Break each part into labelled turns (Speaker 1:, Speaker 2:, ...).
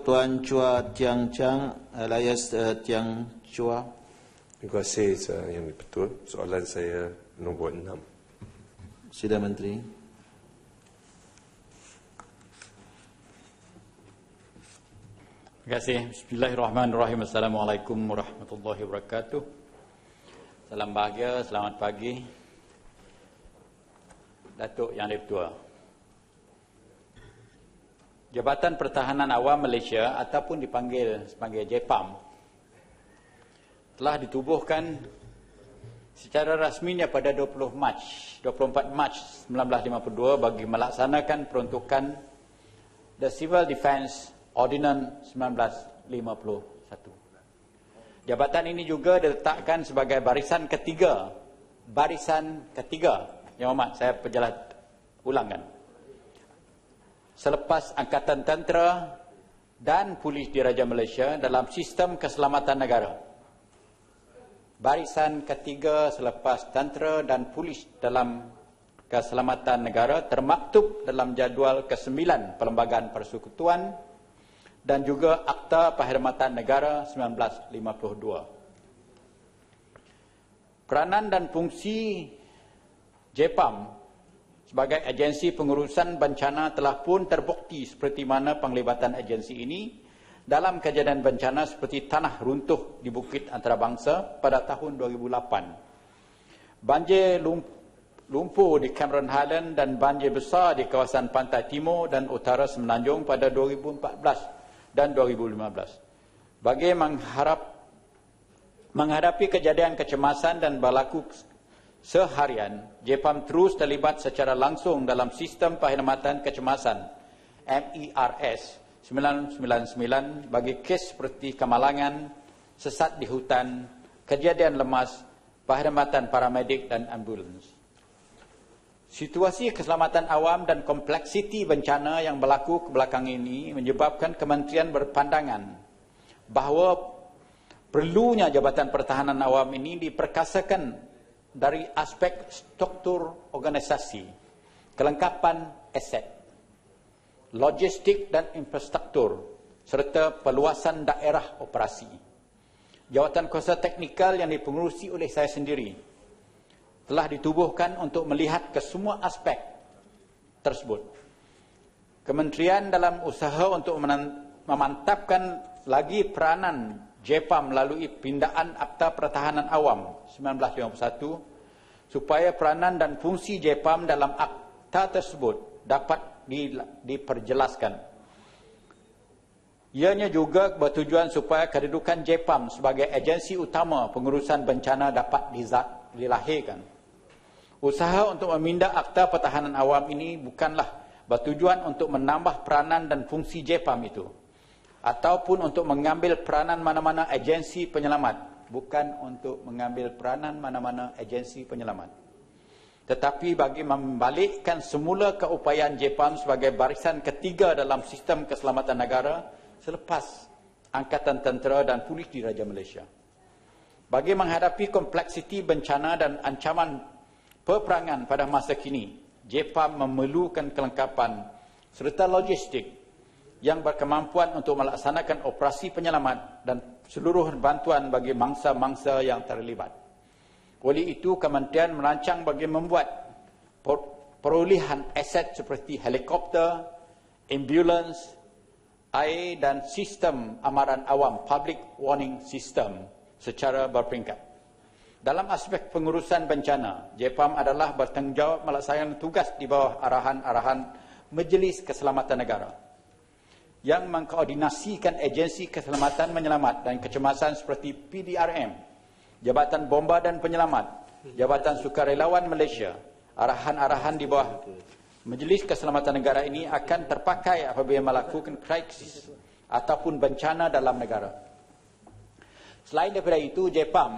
Speaker 1: Tuan Chua Tiang Chang alias Tiang Chua.
Speaker 2: Terima kasih Yang Betul. Soalan saya nombor 6.
Speaker 1: Sila Menteri.
Speaker 3: Terima kasih. Bismillahirrahmanirrahim. Assalamualaikum warahmatullahi wabarakatuh. Salam bahagia, selamat pagi. Datuk Yang Dipertua. Jabatan Pertahanan Awam Malaysia ataupun dipanggil sebagai JPAM telah ditubuhkan secara rasminya pada 24 Mac 1952 bagi melaksanakan peruntukan The Civil Defence Ordinance 1951. Jabatan ini juga diletakkan sebagai barisan ketiga. Yang amat saya perjelas ulangkan. Selepas Angkatan Tentera dan Polis Diraja Malaysia dalam sistem keselamatan negara. Barisan ketiga selepas tentera dan polis dalam keselamatan negara termaktub dalam jadual ke-9 Perlembagaan Persekutuan dan juga Akta Perkhidmatan Negara 1952. Peranan dan fungsi JPAM sebagai agensi pengurusan bencana telah pun terbukti seperti mana penglibatan agensi ini dalam kejadian bencana seperti tanah runtuh di Bukit Antarabangsa pada tahun 2008. Banjir lumpur di Cameron Highland dan banjir besar di kawasan pantai timur dan utara Semenanjung pada 2014 dan 2015. Bagi menghadapi kejadian kecemasan dan berlaku seharian, JPAM terus terlibat secara langsung dalam sistem perkhidmatan kecemasan MERS 999 bagi kes seperti kemalangan, sesat di hutan, kejadian lemas, perkhidmatan paramedik dan ambulans. Situasi keselamatan awam dan kompleksiti bencana yang berlaku kebelakang ini menyebabkan kementerian berpandangan bahawa perlunya Jabatan Pertahanan Awam ini diperkasakan dari aspek struktur organisasi, kelengkapan aset, logistik dan infrastruktur, serta perluasan daerah operasi. Jawatan kuasa teknikal yang dipengurusi oleh saya sendiri telah ditubuhkan untuk melihat ke semua aspek tersebut. Kementerian dalam usaha untuk memantapkan lagi peranan JPAM melalui pindaan Akta Pertahanan Awam 1951 supaya peranan dan fungsi JPAM dalam akta tersebut dapat diperjelaskan. Ianya juga bertujuan supaya kedudukan JPAM sebagai agensi utama pengurusan bencana dapat dilahirkan. Usaha untuk memindah Akta Pertahanan Awam ini bukanlah bertujuan untuk menambah peranan dan fungsi JPAM itu, ataupun untuk mengambil peranan mana-mana agensi penyelamat, bukan untuk mengambil peranan mana-mana agensi penyelamat, tetapi bagi membalikkan semula keupayaan JPAM sebagai barisan ketiga dalam sistem keselamatan negara selepas Angkatan Tentera dan Polis Diraja Malaysia. Bagi menghadapi kompleksiti bencana dan ancaman peperangan pada masa kini, JPAM memerlukan kelengkapan serta logistik yang berkemampuan untuk melaksanakan operasi penyelamat dan seluruh bantuan bagi mangsa-mangsa yang terlibat. Oleh itu, kementerian merancang bagi membuat perolehan aset seperti helikopter, ambulans, air dan sistem amaran awam public warning system secara berperingkat. Dalam aspek pengurusan bencana, JPAM adalah bertanggungjawab melaksanakan tugas di bawah arahan-arahan Majlis Keselamatan Negara yang mengkoordinasikan agensi keselamatan menyelamat dan kecemasan seperti PDRM, Jabatan Bomba dan Penyelamat, Jabatan Sukarelawan Malaysia. Arahan-arahan di bawah Majlis Keselamatan Negara ini akan terpakai apabila melakukan krisis ataupun bencana dalam negara. Selain daripada itu, JPAM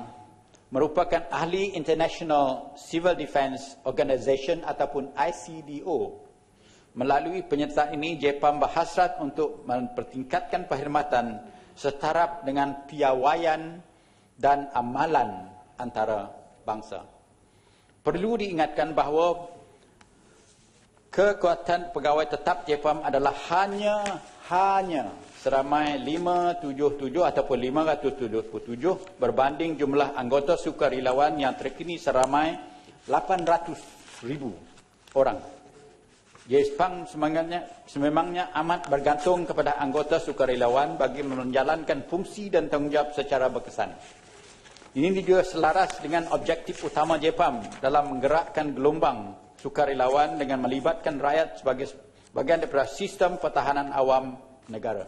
Speaker 3: merupakan ahli International Civil Defence Organisation ataupun ICDO. Melalui penyertaan ini, JPAM berhasrat untuk mempertingkatkan perkhidmatan setaraf dengan piawaian dan amalan antara bangsa. Perlu diingatkan bahawa kekuatan pegawai tetap JPAM adalah hanya seramai 577 ataupun 577 berbanding jumlah anggota sukarelawan yang terkini seramai 800,000 orang. Jepam sememangnya amat bergantung kepada anggota sukarelawan bagi menjalankan fungsi dan tanggungjawab secara berkesan. Ini juga selaras dengan objektif utama Jepam dalam menggerakkan gelombang sukarelawan dengan melibatkan rakyat sebagai bagian daripada sistem pertahanan awam negara.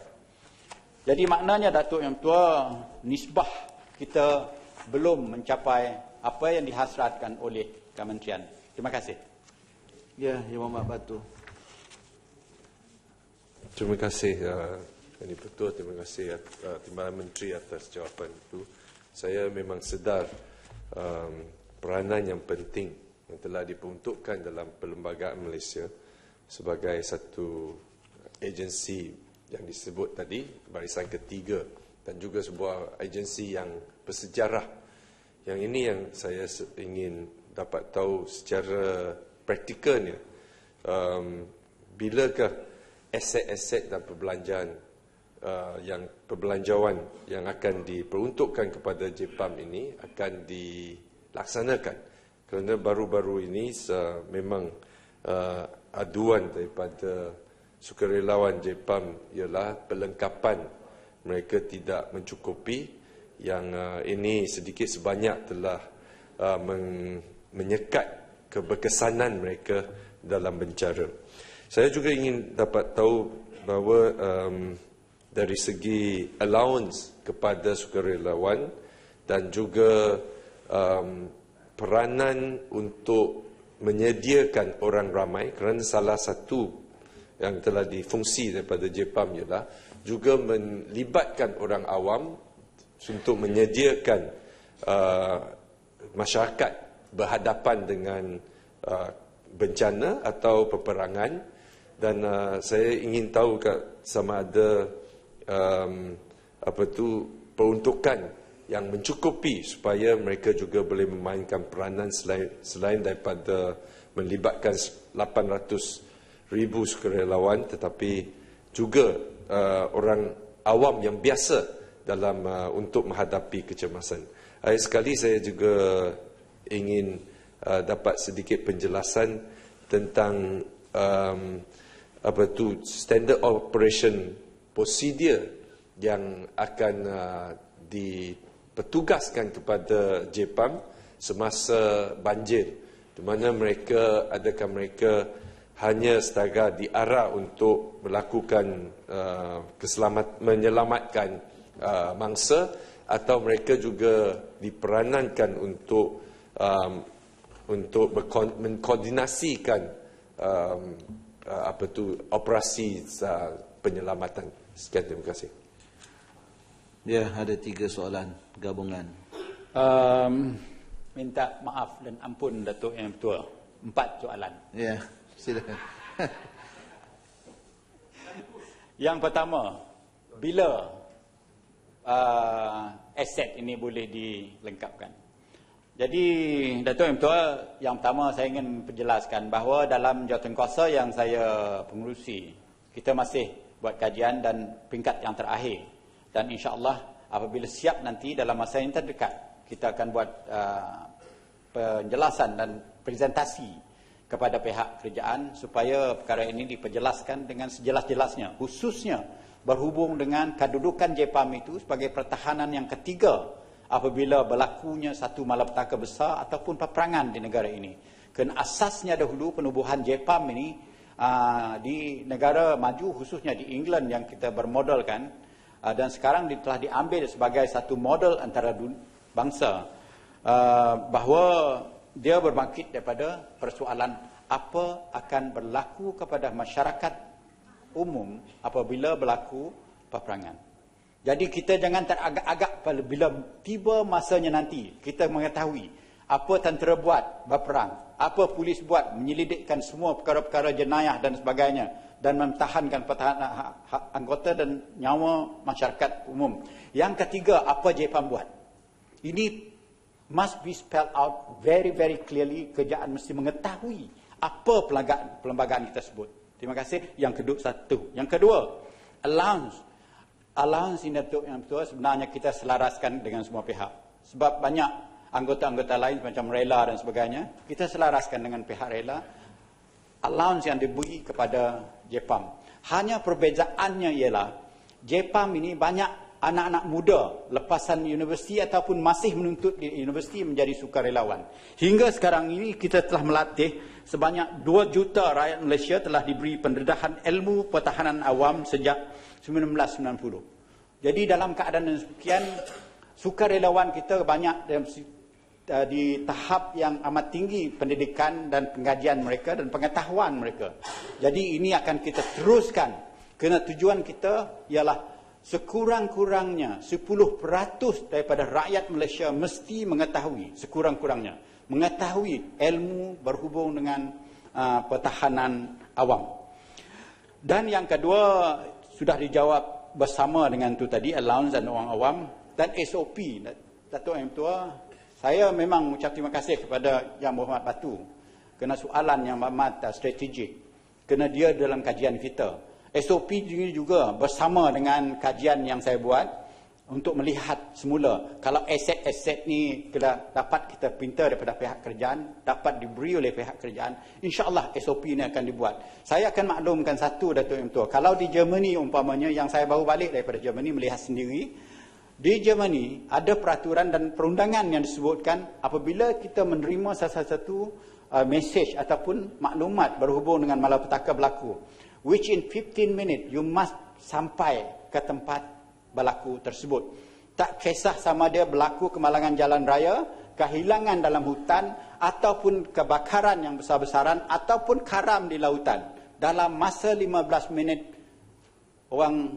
Speaker 3: Jadi maknanya Datuk Yang Tua, nisbah kita belum mencapai apa yang dihasratkan oleh Kementerian. Terima kasih.
Speaker 1: Ya, Yang Mohd Batu.
Speaker 2: Terima kasih Yang Betul, terima kasih Timbalan Menteri atas jawapan itu. Saya memang sedar peranan yang penting yang telah diperuntukkan dalam Perlembagaan Malaysia sebagai satu agensi yang disebut tadi, barisan ketiga, dan juga sebuah agensi yang bersejarah. Yang ini yang saya ingin dapat tahu secara praktikalnya, bilakah aset-aset dan perbelanjaan yang akan diperuntukkan kepada Jepam ini akan dilaksanakan. Kerana baru-baru ini memang aduan daripada sukarelawan Jepam ialah perlengkapan mereka tidak mencukupi, yang ini sedikit sebanyak telah menyekat keberkesanan mereka dalam bencana. Saya juga ingin dapat tahu bahawa dari segi allowance kepada sukarelawan dan juga peranan untuk menyediakan orang ramai, kerana salah satu yang telah difungsi daripada Jepam ialah juga melibatkan orang awam untuk menyediakan masyarakat berhadapan dengan bencana atau peperangan. Dan saya ingin tahu sama ada peruntukan yang mencukupi supaya mereka juga boleh memainkan peranan selain daripada melibatkan 800,000 sukarelawan, tetapi juga orang awam yang biasa dalam untuk menghadapi kecemasan. Akhir sekali saya juga ingin dapat sedikit penjelasan tentang standard operation procedure yang akan dipertugaskan kepada Jepam semasa banjir, di mana adakah mereka hanya setakat diarah untuk melakukan menyelamatkan mangsa, atau mereka juga diperanankan untuk mengkoordinasikan operasi penyelamatan. Sekian, terima kasih.
Speaker 1: Ya, ada 3 soalan gabungan.
Speaker 3: Minta maaf dan ampun Datuk Yang Tua, 4 soalan.
Speaker 1: Ya, silakan.
Speaker 3: Yang pertama, bila aset ini boleh dilengkapkan? Jadi Datuk Yang Tua, yang pertama saya ingin menjelaskan bahawa dalam jawatankuasa yang saya pengurusi, kita masih buat kajian dan peringkat yang terakhir, dan insya-Allah apabila siap nanti dalam masa yang terdekat, kita akan buat penjelasan dan presentasi kepada pihak kerajaan supaya perkara ini diperjelaskan dengan sejelas-jelasnya, khususnya berhubung dengan kedudukan Jepam itu sebagai pertahanan yang ketiga apabila berlakunya satu malapetaka besar ataupun peperangan di negara ini. Kerana asasnya dahulu penubuhan Jepam ini di negara maju, khususnya di England yang kita bermodalkan, dan sekarang telah diambil sebagai satu model antara bangsa, bahawa dia berbangkit daripada persoalan apa akan berlaku kepada masyarakat umum apabila berlaku peperangan. Jadi kita jangan teragak-agak bila tiba masanya nanti kita mengetahui apa tentera buat berperang, apa polis buat menyelidikkan semua perkara-perkara jenayah dan sebagainya, dan mempertahankan pertahanan anggota dan nyawa masyarakat umum. Yang ketiga, apa Jepam buat? Ini must be spelled out very very clearly. Kerajaan mesti mengetahui apa perlembagaan kita sebut. Terima kasih. Yang kedua, allowance. allowance ini Datuk Yang Ketua sebenarnya kita selaraskan dengan semua pihak. Sebab banyak anggota-anggota lain macam rela dan sebagainya, kita selaraskan dengan pihak rela allowance yang diberi kepada JPAM. Hanya perbezaannya ialah JPAM ini banyak anak-anak muda lepasan universiti ataupun masih menuntut di universiti menjadi sukarelawan. Hingga sekarang ini kita telah melatih sebanyak 2 juta rakyat Malaysia telah diberi pendedahan ilmu pertahanan awam sejak 1990. Jadi dalam keadaan demikian, sukarelawan kita banyak di tahap yang amat tinggi pendidikan dan pengkajian mereka dan pengetahuan mereka. Jadi ini akan kita teruskan kerana tujuan kita ialah sekurang-kurangnya 10% daripada rakyat Malaysia mesti mengetahui, sekurang-kurangnya mengetahui ilmu berhubung dengan pertahanan awam. Dan yang kedua sudah dijawab bersama dengan tu tadi, allowance dan orang awam dan SOP. Datuk Yang Tua, saya memang mengucap terima kasih kepada Yang Berhormat Batu kerana soalan yang amat strategik, kerana dia dalam kajian kita. SOP ini juga bersama dengan kajian yang saya buat untuk melihat semula kalau aset-aset ni dapat kita pinta daripada pihak kerajaan, dapat diberi oleh pihak kerajaan, insya-Allah SOP ini akan dibuat. Saya akan maklumkan satu, Datuk Yang Tua. Kalau di Germany umpamanya, yang saya baru balik daripada Germany melihat sendiri, di Germany ada peraturan dan perundangan yang disebutkan apabila kita menerima satu mesej ataupun maklumat berhubung dengan malapetaka berlaku, which in 15 minutes you must sampai ke tempat berlaku tersebut. Tak kisah sama dia berlaku kemalangan jalan raya, kehilangan dalam hutan, ataupun kebakaran yang besar-besaran, ataupun karam di lautan. Dalam masa 15 minit, orang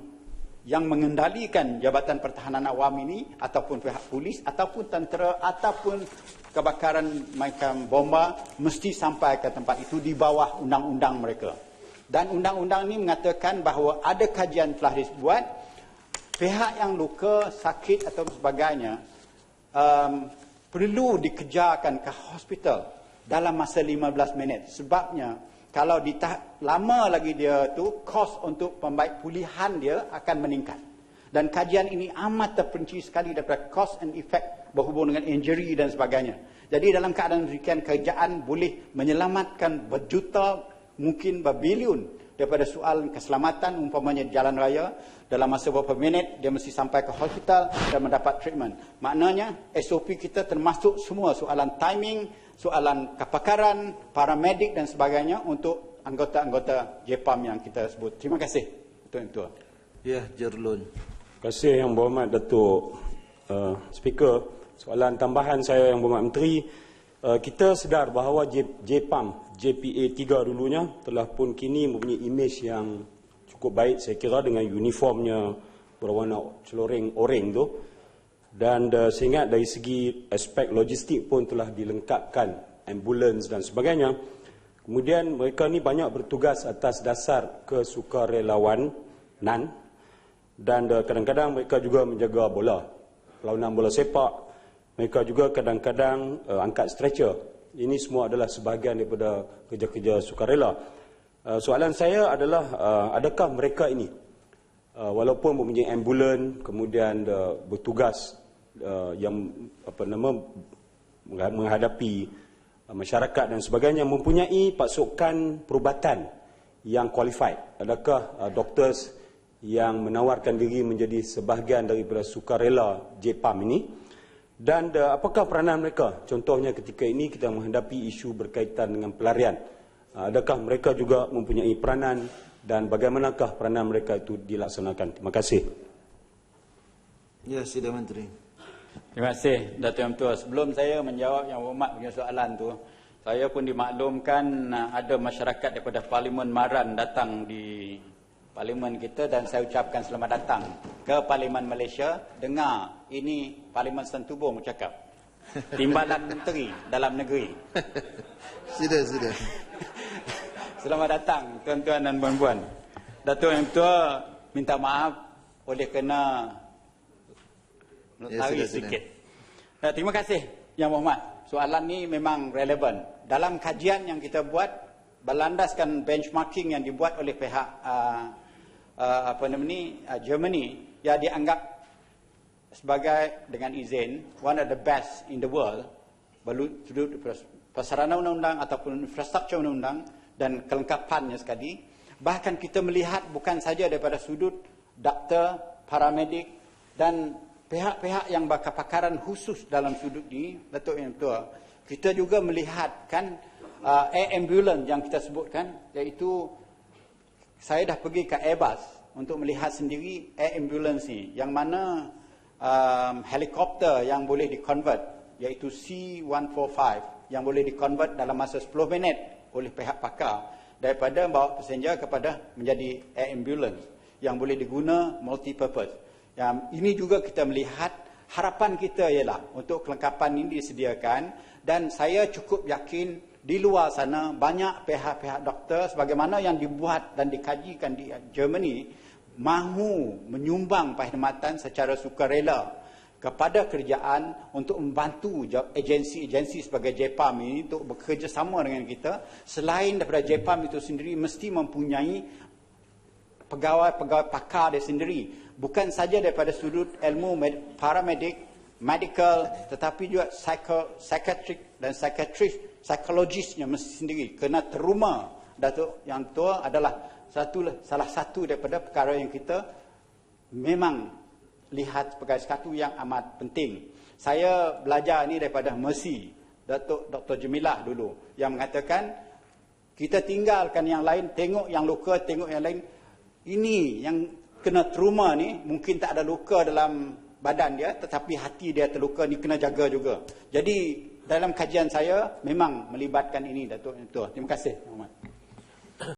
Speaker 3: yang mengendalikan Jabatan Pertahanan Awam ini, ataupun pihak polis, ataupun tentera, ataupun kebakaran macam bomba, mesti sampai ke tempat itu di bawah undang-undang mereka. Dan undang-undang ini mengatakan bahawa ada kajian telah dibuat, pihak yang luka, sakit atau sebagainya perlu dikejarkan ke hospital dalam masa 15 minit. Sebabnya kalau lama lagi dia tu, kos untuk pulihan dia akan meningkat. Dan kajian ini amat terperinci sekali daripada cost and effect berhubung dengan injury dan sebagainya. Jadi dalam keadaan demikian, kerajaan boleh menyelamatkan berjuta, mungkin berbilion daripada soal keselamatan, umpamanya jalan raya, dalam masa beberapa minit dia mesti sampai ke hospital dan mendapat treatment. Maknanya SOP kita termasuk semua soalan timing, soalan kepakaran, paramedik dan sebagainya untuk anggota-anggota JPAM yang kita sebut. Terima kasih, Tuan Ketua.
Speaker 1: Ya, Jerlun.
Speaker 4: Terima kasih Yang Berhormat Datuk Speaker. Soalan tambahan saya Yang Berhormat Menteri, kita sedar bahawa JPAM JPA 3 dulunya telah pun kini mempunyai imej yang cukup baik saya kira dengan uniformnya berwarna celoreng oranye tu, dan saya ingat dari segi aspek logistik pun telah dilengkapkan, ambulans dan sebagainya. Kemudian mereka ni banyak bertugas atas dasar kesukarelawanan dan kadang-kadang mereka juga menjaga bola, perlawanan bola sepak, mereka juga kadang-kadang angkat stretcher. Ini semua adalah sebahagian daripada kerja-kerja sukarela. Soalan saya adalah, adakah mereka ini, walaupun mempunyai ambulan, kemudian bertugas yang menghadapi masyarakat dan sebagainya, mempunyai pasukan perubatan yang qualified? Adakah doktor yang menawarkan diri menjadi sebahagian daripada sukarela JPAM ini? Dan apakah peranan mereka? Contohnya ketika ini kita menghadapi isu berkaitan dengan pelarian. Adakah mereka juga mempunyai peranan dan bagaimanakah peranan mereka itu dilaksanakan? Terima kasih.
Speaker 1: Ya, Sila Menteri.
Speaker 3: Terima kasih, Datuk Yang Tua. Sebelum saya menjawab Yang Berhormat punya soalan tu, saya pun dimaklumkan ada masyarakat daripada Parlimen Maran datang di Parlimen kita, dan saya ucapkan selamat datang ke Parlimen Malaysia. Dengar, ini Parlimen Sentubong bercakap. Timbalan Menteri Dalam Negeri.
Speaker 1: Sudah.
Speaker 3: Selamat datang tuan-tuan dan puan-puan. Datuk Yang Tua minta maaf oleh kena lari sedikit. Terima kasih Yang Berhormat. Soalan ni memang relevan. Dalam kajian yang kita buat, berlandaskan benchmarking yang dibuat oleh pihak Germany, yang dianggap sebagai, dengan izin, one of the best in the world, sudut prasarana undang-undang ataupun infrastruktur undang-undang dan kelengkapannya sekali. Bahkan kita melihat bukan saja daripada sudut doktor, paramedik dan pihak-pihak yang berkepakaran khusus dalam sudut ini, Datuk Yang Ketua, kita juga melihat kan air ambulance yang kita sebutkan, iaitu saya dah pergi ke Airbus untuk melihat sendiri air ambulance ni, yang mana helikopter yang boleh di-convert, iaitu C-145, yang boleh di-convert dalam masa 10 minit oleh pihak pakar, daripada bawa passenger kepada menjadi air ambulance yang boleh diguna multi-purpose. Yang ini juga kita melihat, harapan kita ialah untuk kelengkapan ini disediakan, dan saya cukup yakin di luar sana banyak pihak-pihak doktor sebagaimana yang dibuat dan dikajikan di Germany mahu menyumbang perkhidmatan secara sukarela kepada kerajaan untuk membantu agensi-agensi sebagai JPAM ini untuk bekerjasama dengan kita. Selain daripada JPAM itu sendiri mesti mempunyai pegawai-pegawai pakar dia sendiri, bukan saja daripada sudut ilmu paramedik, medical, tetapi juga psychiatric dan psikologisnya mesti sendiri, kena teruma. Datuk Yang Tua adalah salah satu daripada perkara yang kita memang lihat sebagai satu yang amat penting. Saya belajar ni daripada Mercy, Datuk Dr. Jamilah dulu, yang mengatakan kita tinggalkan yang lain, tengok yang luka, tengok yang lain. Ini yang kena trauma ni, mungkin tak ada luka dalam badan dia, tetapi hati dia terluka, ni kena jaga juga. Jadi dalam kajian saya memang melibatkan ini, Datuk Yang Tua. Terima kasih, Muhammad.